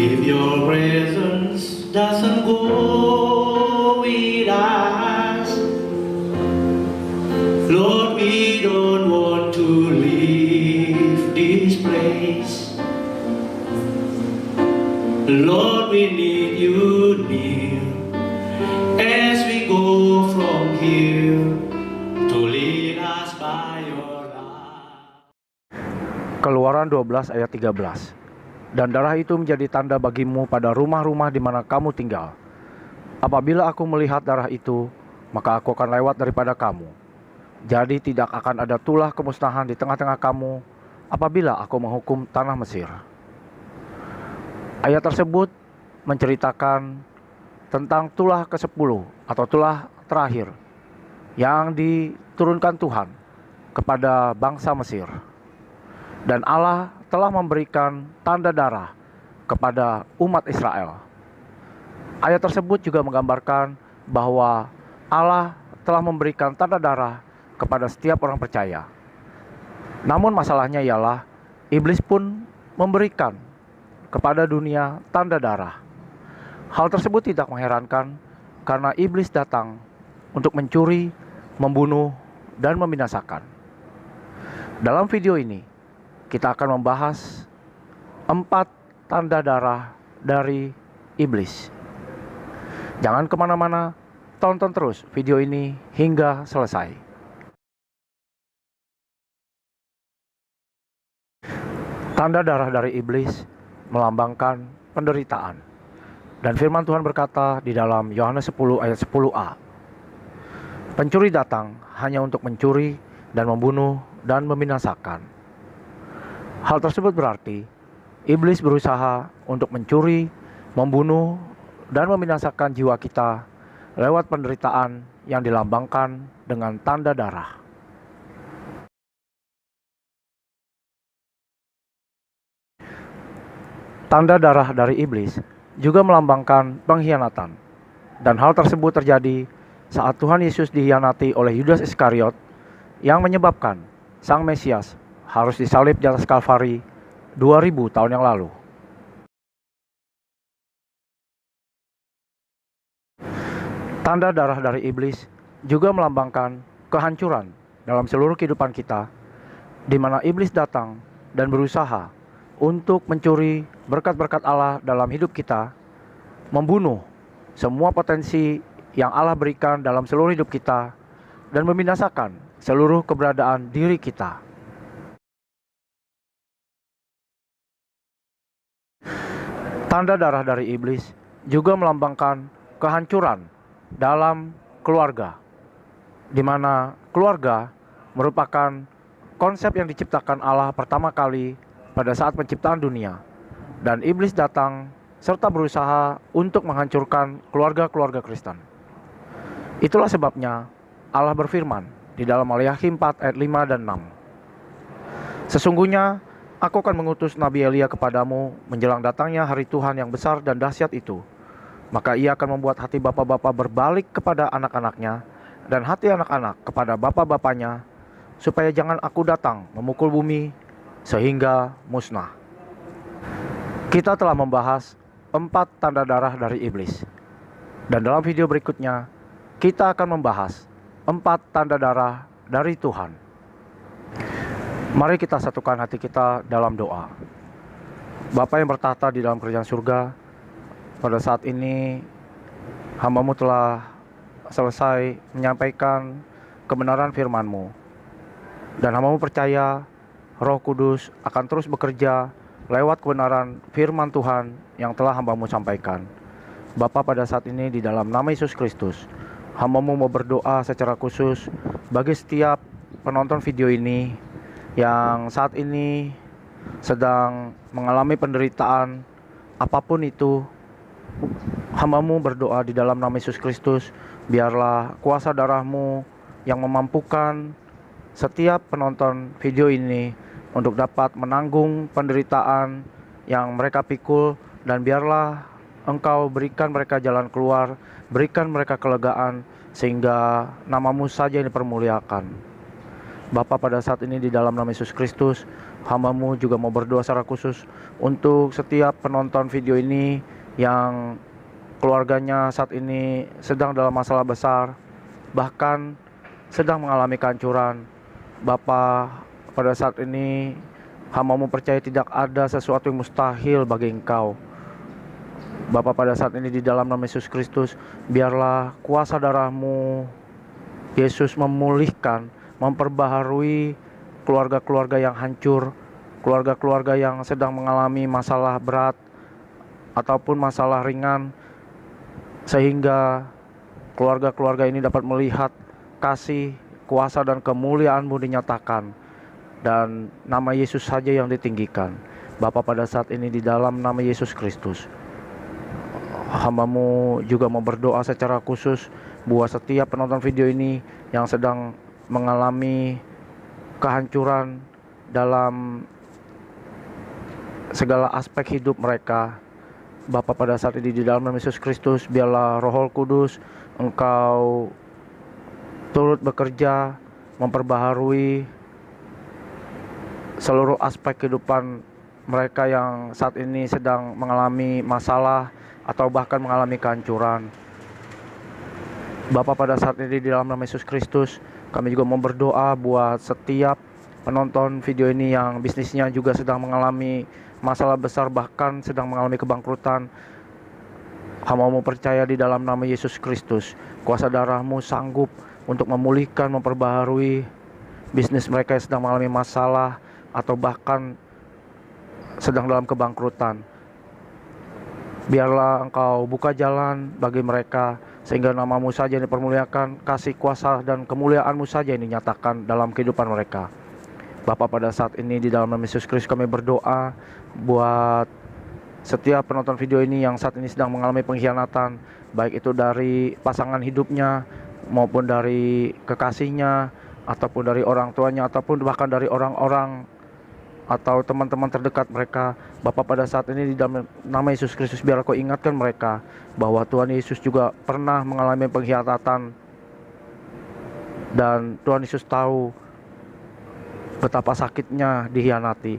If your presence doesn't go with us, Lord, we don't want to leave this place. Lord, we need you near as we go from here to lead us by your light. Keluaran 12 ayat 13. Dan darah itu menjadi tanda bagimu pada rumah-rumah di mana kamu tinggal. Apabila aku melihat darah itu, maka aku akan lewat daripada kamu. Jadi tidak akan ada tulah kemusnahan di tengah-tengah kamu apabila aku menghukum tanah Mesir. Ayat tersebut menceritakan tentang tulah ke-10 atau tulah terakhir yang diturunkan Tuhan kepada bangsa Mesir. Dan Allah telah memberikan tanda darah kepada umat Israel. Ayat tersebut juga menggambarkan bahwa Allah telah memberikan tanda darah kepada setiap orang percaya. Namun masalahnya ialah iblis pun memberikan kepada dunia tanda darah. Hal tersebut tidak mengherankan karena iblis datang untuk mencuri, membunuh, dan membinasakan. Dalam video ini, kita akan membahas 4 tanda darah dari iblis. Jangan kemana-mana, tonton terus video ini hingga selesai. Tanda darah dari iblis melambangkan penderitaan. Dan firman Tuhan berkata di dalam Yohanes 10 ayat 10a. Pencuri datang hanya untuk mencuri dan membunuh dan membinasakan. Hal tersebut berarti iblis berusaha untuk mencuri, membunuh, dan membinasakan jiwa kita lewat penderitaan yang dilambangkan dengan tanda darah. Tanda darah dari iblis juga melambangkan pengkhianatan. Dan hal tersebut terjadi saat Tuhan Yesus dikhianati oleh Yudas Iskariot yang menyebabkan Sang Mesias harus disalib di atas Kalvari 2000 tahun yang lalu. Tanda darah dari iblis juga melambangkan kehancuran dalam seluruh kehidupan kita, di mana iblis datang dan berusaha untuk mencuri berkat-berkat Allah dalam hidup kita, membunuh semua potensi yang Allah berikan dalam seluruh hidup kita, dan membinasakan seluruh keberadaan diri kita. Tanda darah dari iblis juga melambangkan kehancuran dalam keluarga, di mana keluarga merupakan konsep yang diciptakan Allah pertama kali pada saat penciptaan dunia, dan iblis datang serta berusaha untuk menghancurkan keluarga-keluarga Kristen. Itulah sebabnya Allah berfirman di dalam Maliaki 4 ayat 5 dan 6. Sesungguhnya aku akan mengutus Nabi Elia kepadamu menjelang datangnya hari Tuhan yang besar dan dahsyat itu. Maka ia akan membuat hati bapak-bapak berbalik kepada anak-anaknya dan hati anak-anak kepada bapak-bapaknya, supaya jangan aku datang memukul bumi sehingga musnah. Kita telah membahas 4 tanda darah dari iblis. Dan dalam video berikutnya, kita akan membahas 4 tanda darah dari Tuhan. Mari kita satukan hati kita dalam doa. Bapa yang bertahta di dalam kerajaan surga, pada saat ini hamba-Mu telah selesai menyampaikan kebenaran firman-Mu. Dan hamba-Mu percaya Roh Kudus akan terus bekerja lewat kebenaran firman Tuhan yang telah hamba-Mu sampaikan. Bapa, pada saat ini di dalam nama Yesus Kristus, hamba-Mu mau berdoa secara khusus bagi setiap penonton video ini yang saat ini sedang mengalami penderitaan apapun itu. Hamba-Mu berdoa di dalam nama Yesus Kristus, biarlah kuasa darah-Mu yang memampukan setiap penonton video ini untuk dapat menanggung penderitaan yang mereka pikul, dan biarlah Engkau berikan mereka jalan keluar, berikan mereka kelegaan, sehingga nama-Mu saja yang dipermuliakan. Bapa, pada saat ini di dalam nama Yesus Kristus, Hamba-Mu juga mau berdoa secara khusus untuk setiap penonton video ini yang keluarganya saat ini sedang dalam masalah besar, bahkan sedang mengalami kehancuran. Bapa, pada saat ini hamba-Mu percaya tidak ada sesuatu yang mustahil bagi Engkau. Bapa, pada saat ini di dalam nama Yesus Kristus, biarlah kuasa darah-Mu Yesus memulihkan, memperbaharui keluarga-keluarga yang hancur, keluarga-keluarga yang sedang mengalami masalah berat ataupun masalah ringan, sehingga keluarga-keluarga ini dapat melihat kasih, kuasa dan kemuliaan-Mu dinyatakan, dan nama Yesus saja yang ditinggikan. Bapa, pada saat ini di dalam nama Yesus Kristus, hamba-Mu juga mau berdoa secara khusus buat setiap penonton video ini yang sedang mengalami kehancuran dalam segala aspek hidup mereka. Bapa, pada saat ini di dalam nama Yesus Kristus, biarlah Roh Kudus Engkau turut bekerja, memperbaharui seluruh aspek kehidupan mereka yang saat ini sedang mengalami masalah atau bahkan mengalami kehancuran. Bapa, pada saat ini di dalam nama Yesus Kristus, kami juga mau berdoa buat setiap penonton video ini yang bisnisnya juga sedang mengalami masalah besar, bahkan sedang mengalami kebangkrutan. Hamba-Mu percaya di dalam nama Yesus Kristus, kuasa darah-Mu sanggup untuk memulihkan, memperbaharui bisnis mereka yang sedang mengalami masalah atau bahkan sedang dalam kebangkrutan. Biarlah Engkau buka jalan bagi mereka, sehingga nama-Mu saja yang dipermuliakan, kasih kuasa dan kemuliaan-Mu saja yang dinyatakan dalam kehidupan mereka. Bapa, pada saat ini di dalam nama Yesus Kristus kami berdoa buat setiap penonton video ini yang saat ini sedang mengalami pengkhianatan, baik itu dari pasangan hidupnya maupun dari kekasihnya ataupun dari orang tuanya ataupun bahkan dari orang-orang atau teman-teman terdekat mereka. Bapa, pada saat ini di dalam nama Yesus Kristus, biar Kau ingatkan mereka bahwa Tuhan Yesus juga pernah mengalami pengkhianatan, dan Tuhan Yesus tahu betapa sakitnya dikhianati.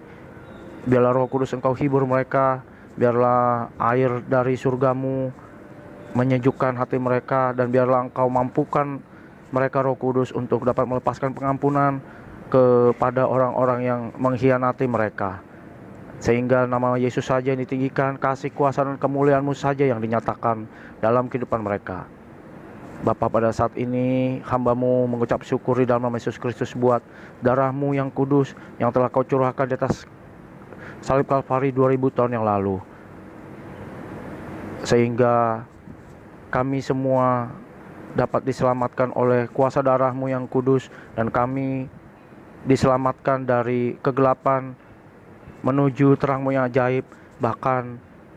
Biarlah Roh Kudus Engkau hibur mereka, biarlah air dari surga-Mu menyejukkan hati mereka, dan biarlah Engkau mampukan mereka Roh Kudus untuk dapat melepaskan pengampunan kepada orang-orang yang mengkhianati mereka, sehingga nama Yesus saja yang ditinggikan, kasih kuasa dan kemuliaan-Mu saja yang dinyatakan dalam kehidupan mereka. Bapa, pada saat ini hamba-Mu mengucap syukur di dalam nama Yesus Kristus buat darah-Mu yang kudus yang telah Kau curahkan di atas salib Kalvari 2000 tahun yang lalu, sehingga kami semua dapat diselamatkan oleh kuasa darah-Mu yang kudus, dan kami diselamatkan dari kegelapan menuju terang-Mu yang ajaib. Bahkan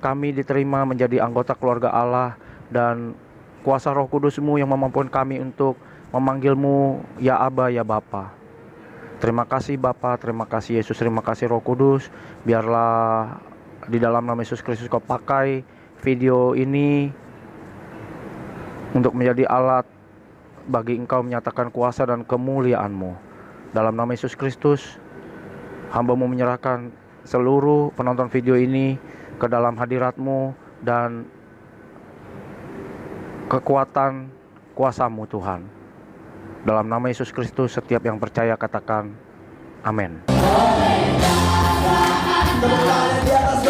kami diterima menjadi anggota keluarga Allah, dan kuasa Roh Kudus-Mu yang memampukan kami untuk memanggil-Mu ya Aba, ya Bapa. Terima kasih Bapa, terima kasih Yesus, terima kasih Roh Kudus. Biarlah di dalam nama Yesus Kristus Kau pakai video ini untuk menjadi alat bagi Engkau menyatakan kuasa dan kemuliaan-Mu. Dalam nama Yesus Kristus, hamba-Mu menyerahkan seluruh penonton video ini ke dalam hadirat-Mu dan kekuatan kuasa-Mu Tuhan. Dalam nama Yesus Kristus, setiap yang percaya katakan amin. Tepuk tangan di atas